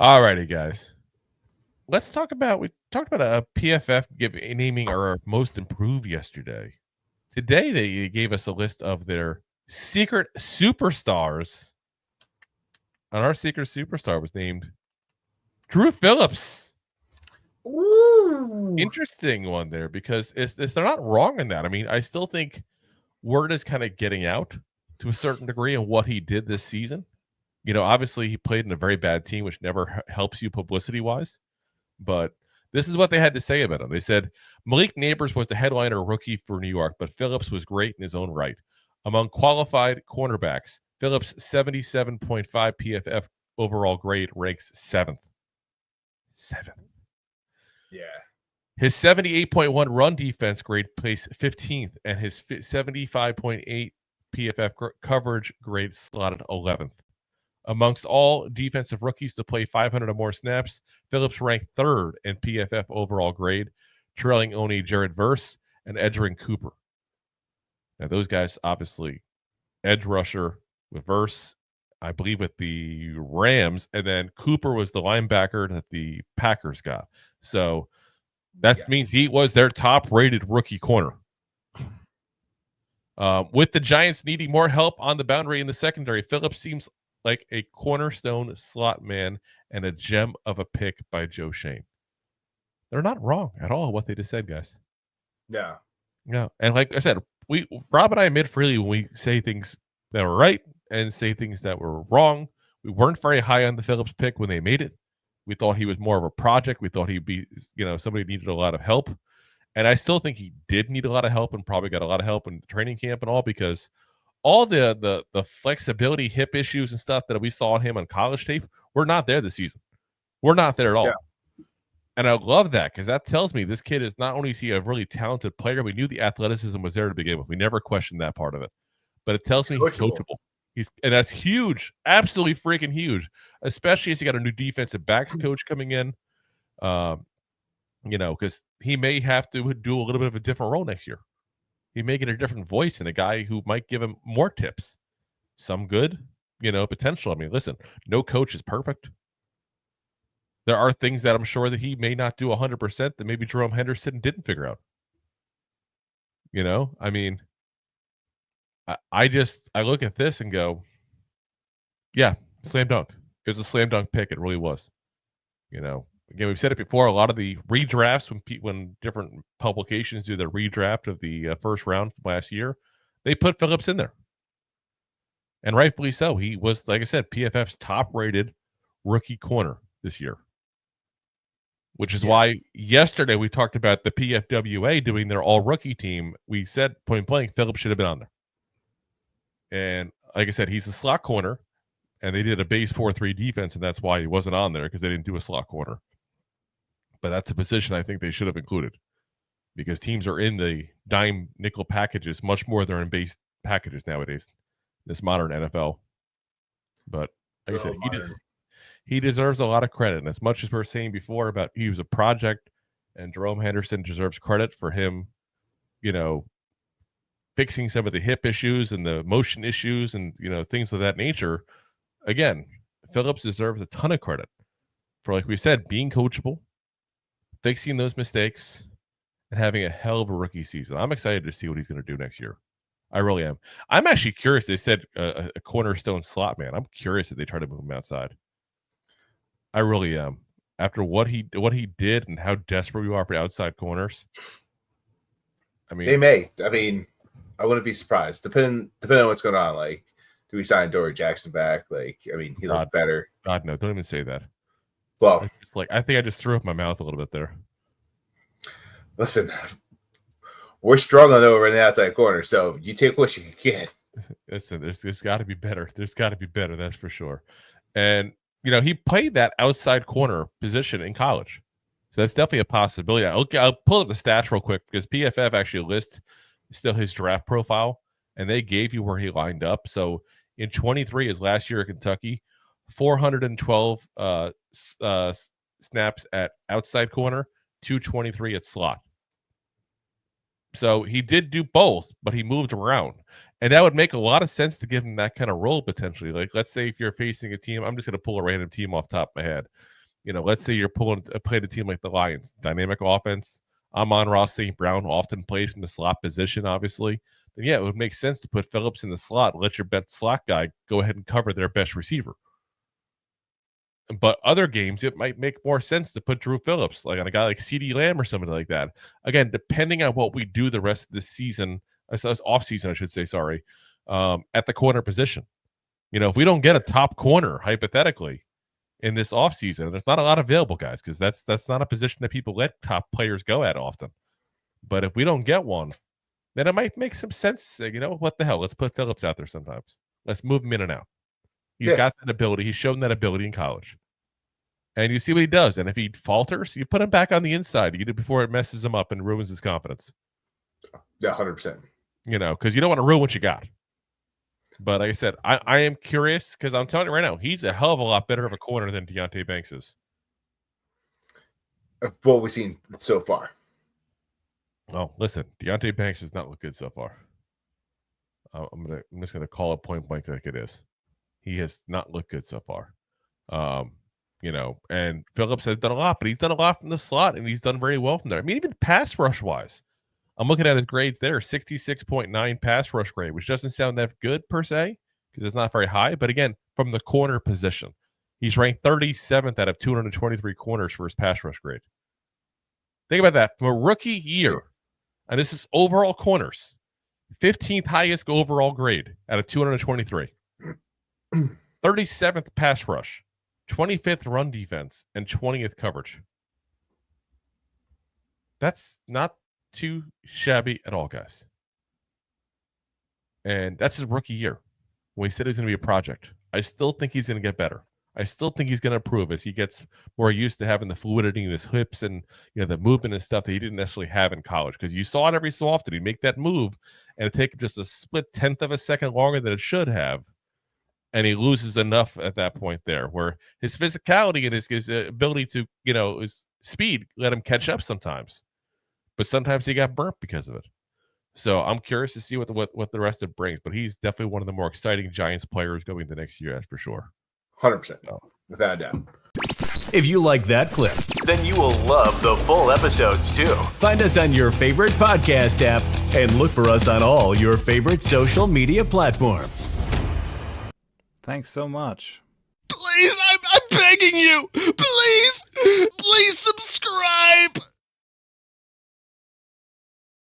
All righty, guys. Let's talk about we talked about a PFF naming our most improved yesterday. Today they gave us a list of their secret superstars. And our secret superstar was named DRU PHILLIPS. Ooh. Interesting one there because they're not wrong in that. I mean, I still think word is kind of getting out to a certain degree on what he did this season. You know, obviously he played in a very bad team, which never helps you publicity wise. But this is what they had to say about him. They said Malik Neighbors was the headliner rookie for New York, but Phillips was great in his own right. Among qualified cornerbacks, Phillips' 77.5 PFF overall grade ranks 7th. 7th. Yeah. His 78.1 run defense grade placed 15th, and his 75.8 PFF coverage grade slotted 11th. Amongst all defensive rookies to play 500 or more snaps, Phillips ranked 3rd in PFF overall grade, trailing only Jared Verse and Edgerrin Cooper. Now, those guys, obviously, edge rusher with Verse, I believe, with the Rams, and then Cooper was the linebacker that the Packers got. So that means he was their top-rated rookie corner. With the Giants needing more help on the boundary in the secondary, Phillips seems like a cornerstone slot man and a gem of a pick by Joe Shane. They're not wrong at all what they just said, guys. Yeah. Yeah. And like I said, Rob and I admit freely when we say things that were right and say things that were wrong. We weren't very high on the Phillips pick when they made it. We thought he was more of a project. We thought he'd be, somebody needed a lot of help. And I still think he did need a lot of help and probably got a lot of help in training camp and all, because all the flexibility, hip issues and stuff that we saw in him on college tape, we're not there this season. We're not there at all. Yeah. And I love that because that tells me this kid is not only is he a really talented player, we knew the athleticism was there to begin with. We never questioned that part of it. But it tells me he's coachable. And that's huge, absolutely freaking huge, especially as you got a new defensive backs coach coming in. Because he may have to do a little bit of a different role next year. He may get a different voice and a guy who might give him more tips. Some good, potential. I mean, listen, no coach is perfect. There are things that I'm sure that he may not do 100% that maybe Jerome Henderson didn't figure out. I mean, I look at this and go, yeah, slam dunk. It was a slam dunk pick. It really was. Again, we've said it before. A lot of the redrafts, when different publications do the redraft of the first round from last year, they put Phillips in there. And rightfully so. He was, like I said, PFF's top-rated rookie corner this year. Which is why yesterday we talked about the PFWA doing their all-rookie team. We said, point blank, Phillips should have been on there. And like I said, he's a slot corner, and they did a base 4-3 defense, and that's why he wasn't on there, because they didn't do a slot corner. But that's a position I think they should have included, because teams are in the dime nickel packages much more than in base packages nowadays, this modern NFL. But like I said, he deserves a lot of credit. And as much as we were saying before about he was a project and Jerome Henderson deserves credit for him, fixing some of the hip issues and the motion issues and, things of that nature, again, Phillips deserves a ton of credit for, like we said, being coachable, fixing those mistakes, and having a hell of a rookie season. I'm excited to see what he's going to do next year. I really am. I'm actually curious. They said a cornerstone slot man. I'm curious if they try to move him outside. I really am. After what he did and how desperate we are for outside corners. I mean, they may. I mean, I wouldn't be surprised. Depending on what's going on. Like, do we sign Dory Jackson back? Like, I mean, he looked better. God, no, don't even say that. Well, I think I just threw up my mouth a little bit there. Listen, we're struggling over in the outside corner, so you take what you can get. Listen, there's got to be better. There's got to be better, that's for sure. And he played that outside corner position in college, so that's definitely a possibility. I'll pull up the stats real quick because PFF actually lists still his draft profile, and they gave you where he lined up. So in 23, his last year at Kentucky, 412 snaps at outside corner, 223 at slot. So he did do both, but he moved around. And that would make a lot of sense to give him that kind of role potentially. Like, let's say if you're facing a team, I'm just going to pull a random team off the top of my head. Let's say you're playing a team like the Lions, dynamic offense. Amon-Ra St. Brown often plays in the slot position, obviously. Then, yeah, it would make sense to put Phillips in the slot, let your best slot guy go ahead and cover their best receiver. But other games, it might make more sense to put DRU PHILLIPS, like on a guy like CeeDee Lamb or something like that. Again, depending on what we do the rest of the season, off season, I should say, sorry, at the corner position. If we don't get a top corner, hypothetically, in this offseason, there's not a lot available, guys, because that's not a position that people let top players go at often. But if we don't get one, then it might make some sense. What the hell? Let's put Phillips out there sometimes. Let's move him in and out. He's got that ability. He's shown that ability in college. And you see what he does. And if he falters, you put him back on the inside before it messes him up and ruins his confidence. Yeah, 100%. Because you don't want to ruin what you got. But like I said, I am curious because I'm telling you right now, he's a hell of a lot better of a corner than Deonte Banks is. What we've seen so far. Oh, listen, Deonte Banks does not look good so far. I'm just gonna call it point blank like it is. He has not looked good so far. And Phillips has done a lot, but he's done a lot from the slot, and he's done very well from there. I mean, even pass rush wise, I'm looking at his grades there, 66.9 pass rush grade, which doesn't sound that good per se because it's not very high. But again, from the corner position, he's ranked 37th out of 223 corners for his pass rush grade. Think about that. From a rookie year, and this is overall corners, 15th highest overall grade out of 223. 37th pass rush, 25th run defense, and 20th coverage. That's not too shabby at all, guys. And that's his rookie year. When he said he's going to be a project, I still think he's going to get better. I still think he's going to improve as he gets more used to having the fluidity in his hips and the movement and stuff that he didn't necessarily have in college. Because you saw it every so often. He'd make that move and it'd take just a split tenth of a second longer than it should have. And he loses enough at that point there where his physicality and his ability to, his speed let him catch up sometimes. But sometimes he got burnt because of it. So I'm curious to see what the rest of it brings. But he's definitely one of the more exciting Giants players going into next year, that's for sure. 100%. Without a doubt. If you like that clip, then you will love the full episodes too. Find us on your favorite podcast app and look for us on all your favorite social media platforms. Thanks so much. Please, I'm begging you. Please subscribe.